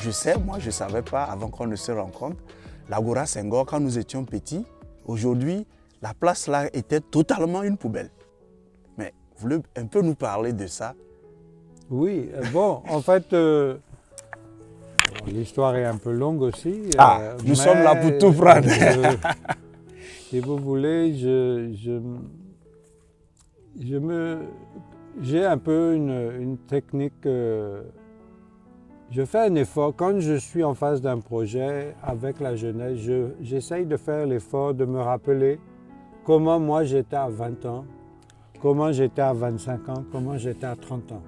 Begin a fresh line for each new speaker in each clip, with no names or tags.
je sais, moi je ne savais pas avant qu'on ne se rencontre, l'Agora Senghor, quand nous étions petits, aujourd'hui, la place là était totalement une poubelle. Mais vous voulez un peu nous parler de ça?
Oui, bon, en fait, l'histoire est un peu longue aussi.
Nous sommes là pour tout prendre.
Si vous voulez, j'ai un peu une technique. Je fais un effort. Quand je suis en face d'un projet avec la jeunesse, j'essaye de faire l'effort de me rappeler comment moi j'étais à 20 ans, comment j'étais à 25 ans, comment j'étais à 30 ans.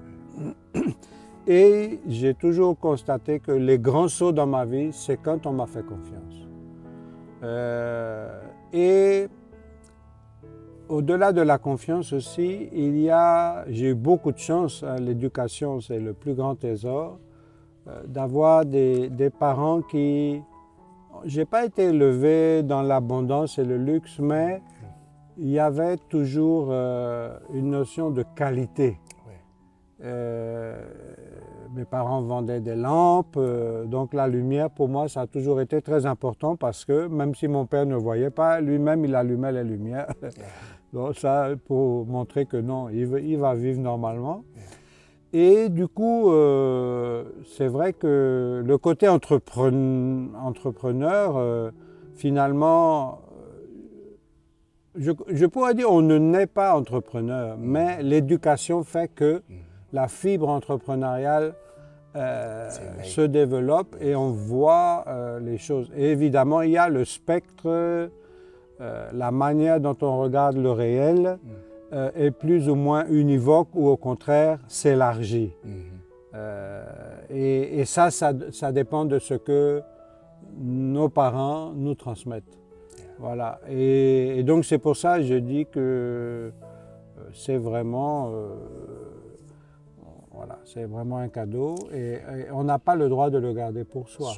Et j'ai toujours constaté que les grands sauts dans ma vie, c'est quand on m'a fait confiance. Et au-delà de la confiance aussi, j'ai eu beaucoup de chance, hein, l'éducation c'est le plus grand trésor, d'avoir des parents qui... J'ai pas été élevé dans l'abondance et le luxe, mais il y avait toujours une notion de qualité. Mes parents vendaient des lampes, donc la lumière pour moi ça a toujours été très important parce que même si mon père ne voyait pas, lui-même il allumait les lumières. Donc ça pour montrer que non, il va vivre normalement. Et du coup, c'est vrai que le côté entrepreneur, finalement, je pourrais dire on ne naît pas entrepreneur, mais l'éducation fait que la fibre entrepreneuriale se développe et on voit les choses. Et évidemment, il y a le spectre, la manière dont on regarde le réel est plus ou moins univoque ou au contraire s'élargit. Et ça dépend de ce que nos parents nous transmettent. Voilà. Et donc c'est pour ça que je dis que c'est vraiment... Voilà, c'est vraiment un cadeau et on n'a pas le droit de le garder pour soi.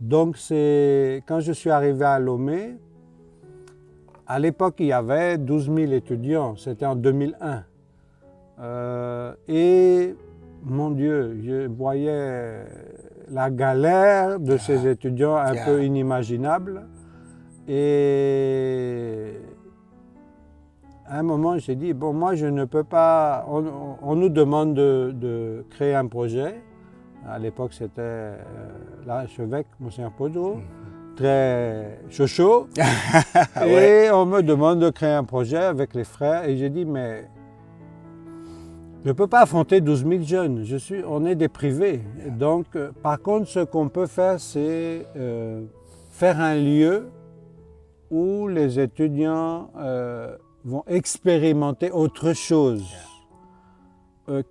Donc quand je suis arrivé à Lomé, à l'époque il y avait 12 000 étudiants, c'était en 2001. Et mon Dieu, je voyais la galère de ces étudiants un peu inimaginable. Et à un moment, j'ai dit, bon, moi, je ne peux pas... On nous demande de créer un projet. À l'époque, c'était l'archevêque, Monseigneur Podro, très chaud. Et on me demande de créer un projet avec les frères. Et j'ai dit, mais je ne peux pas affronter 12 000 jeunes. On est des privés. Donc, par contre, ce qu'on peut faire, c'est faire un lieu où les étudiants... vont expérimenter autre chose,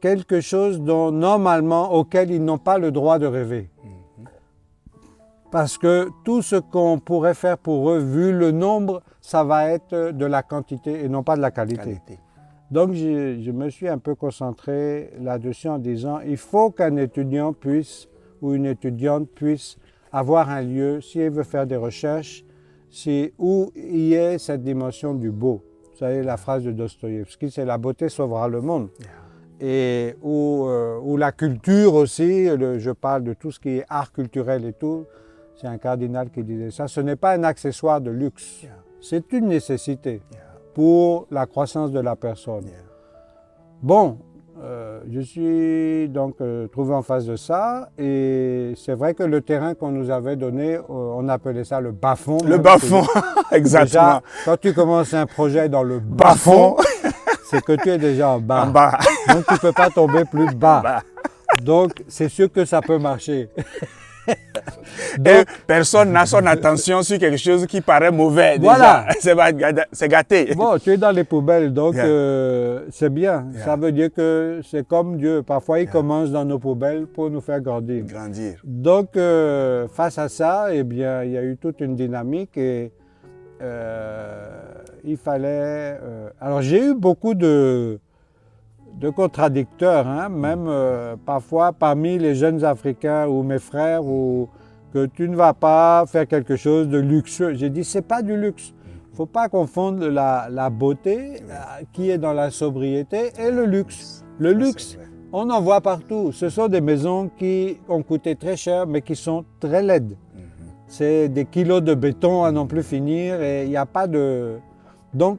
quelque chose dont normalement auquel ils n'ont pas le droit de rêver. Parce que tout ce qu'on pourrait faire pour eux, vu le nombre, ça va être de la quantité et non pas de la qualité. Donc je me suis un peu concentré là-dessus en disant il faut qu'un étudiant puisse ou une étudiante puisse avoir un lieu, si elle veut faire des recherches, où il y ait cette dimension du beau. Vous savez, la phrase de Dostoïevski, c'est « la beauté sauvera le monde ». Et où la culture aussi, je parle de tout ce qui est art culturel et tout, c'est un cardinal qui disait ça, ce n'est pas un accessoire de luxe, c'est une nécessité pour la croissance de la personne. Bon, je suis donc trouvé en face de ça et c'est vrai que le terrain qu'on nous avait donné, on appelait ça le bas-fond.
Le bas-fond, exactement.
Déjà, quand tu commences un projet dans le bas-fond, c'est que tu es déjà en bas. Donc tu ne peux pas tomber plus bas. Donc c'est sûr que ça peut marcher.
Donc, personne n'a son attention sur quelque chose qui paraît mauvais.
Voilà.
C'est gâté.
Bon, tu es dans les poubelles, donc c'est bien. Ça veut dire que c'est comme Dieu. Parfois, il commence dans nos poubelles pour nous faire grandir. Donc, face à ça, eh bien, il y a eu toute une dynamique et il fallait... alors, j'ai eu beaucoup de contradicteurs, hein, même parfois parmi les jeunes Africains ou mes frères, que tu ne vas pas faire quelque chose de luxueux. J'ai dit, c'est pas du luxe. Il ne faut pas confondre la beauté qui est dans la sobriété et le luxe. Le luxe, On en voit partout. Ce sont des maisons qui ont coûté très cher, mais qui sont très laides. C'est des kilos de béton à non plus finir et il n'y a pas de... Donc,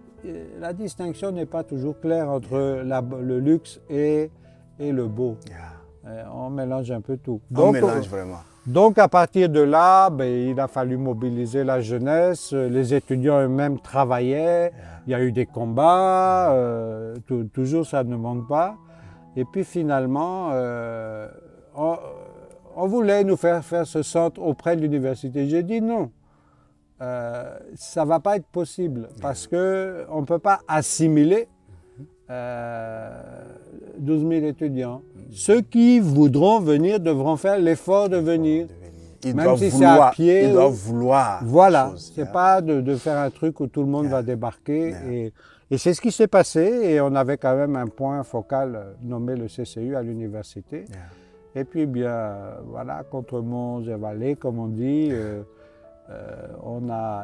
la distinction n'est pas toujours claire entre le luxe et le beau. On mélange un peu tout.
On mélange vraiment.
Donc, à partir de là, il a fallu mobiliser la jeunesse. Les étudiants eux-mêmes travaillaient. Il y a eu des combats. Toujours, ça ne manque pas. Et puis, finalement, on voulait nous faire ce centre auprès de l'université. J'ai dit non. Ça ne va pas être possible parce qu'on ne peut pas assimiler 12 000 étudiants. Ceux qui voudront venir devront faire l'effort de venir. Même si c'est à pied.
Ils doivent vouloir.
Voilà, ce n'est pas de faire un truc où tout le monde va débarquer. Et c'est ce qui s'est passé. Et on avait quand même un point focal nommé le CCU à l'université. Et puis, bien, voilà, contre monts et vallées, comme on dit.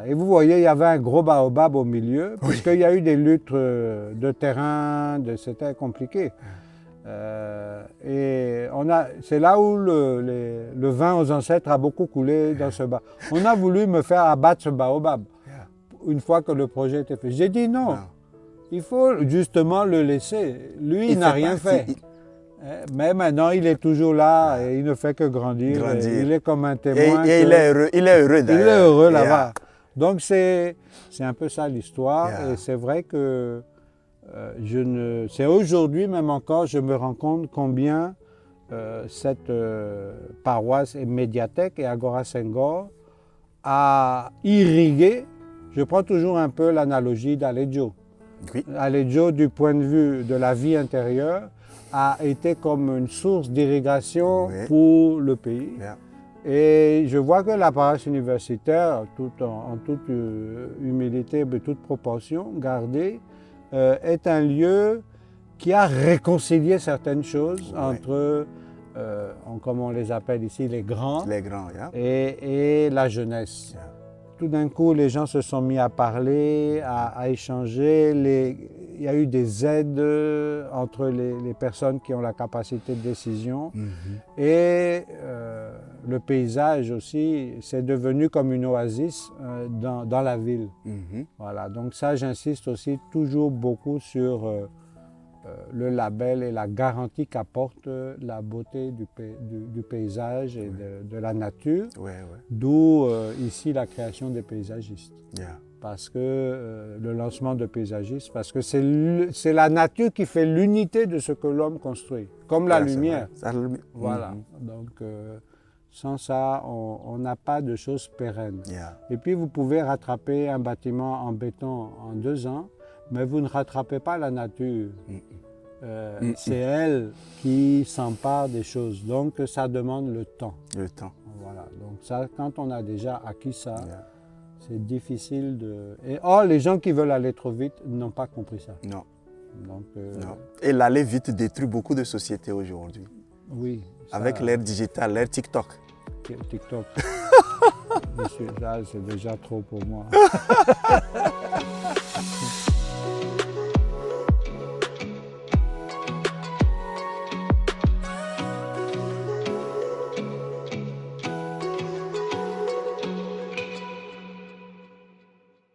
Et vous voyez, il y avait un gros baobab au milieu, puisqu'il y a eu des luttes de terrain, c'était compliqué. Et c'est là où le vin aux ancêtres a beaucoup coulé dans ce bas. On a voulu me faire abattre ce baobab une fois que le projet était fait. J'ai dit non, il faut justement le laisser. Lui, il n'a rien fait. Mais maintenant, il est toujours là et il ne fait que grandir. Il est comme un témoin.
Et il est heureux d'ailleurs.
Il est heureux là-bas. Donc, c'est un peu ça l'histoire. Et c'est vrai que c'est aujourd'hui, même encore, je me rends compte combien cette paroisse et médiathèque et Agora Senghor a irrigué. Je prends toujours un peu l'analogie d'Aleggio. Aleggio, du point de vue de la vie intérieure, a été comme une source d'irrigation pour le pays. Et je vois que la paroisse universitaire, en toute humilité, de toute proportion gardée, est un lieu qui a réconcilié certaines choses entre, comme on les appelle ici, les grands et la jeunesse. Tout d'un coup, les gens se sont mis à parler, à échanger. Il y a eu des aides entre les personnes qui ont la capacité de décision. Et le paysage aussi, c'est devenu comme une oasis dans la ville. Voilà. Donc ça, j'insiste aussi toujours beaucoup sur le label et la garantie qu'apporte la beauté du paysage et de la nature, d'où ici la création des paysagistes. Parce que le lancement de paysagistes, parce que c'est la nature qui fait l'unité de ce que l'homme construit, comme la lumière. Voilà. Donc sans ça, on n'a pas de choses pérennes. Et puis vous pouvez rattraper un bâtiment en béton en 2 ans, mais vous ne rattrapez pas la nature. C'est elle qui s'empare des choses. Donc ça demande le temps.
Le temps.
Voilà. Donc ça, quand on a déjà acquis ça, c'est difficile de... les gens qui veulent aller trop vite n'ont pas compris ça.
Non.
Donc,
non. Et l'aller vite détruit beaucoup de sociétés aujourd'hui.
Oui.
Avec l'ère digitale, l'ère TikTok.
TikTok. C'est déjà trop pour moi.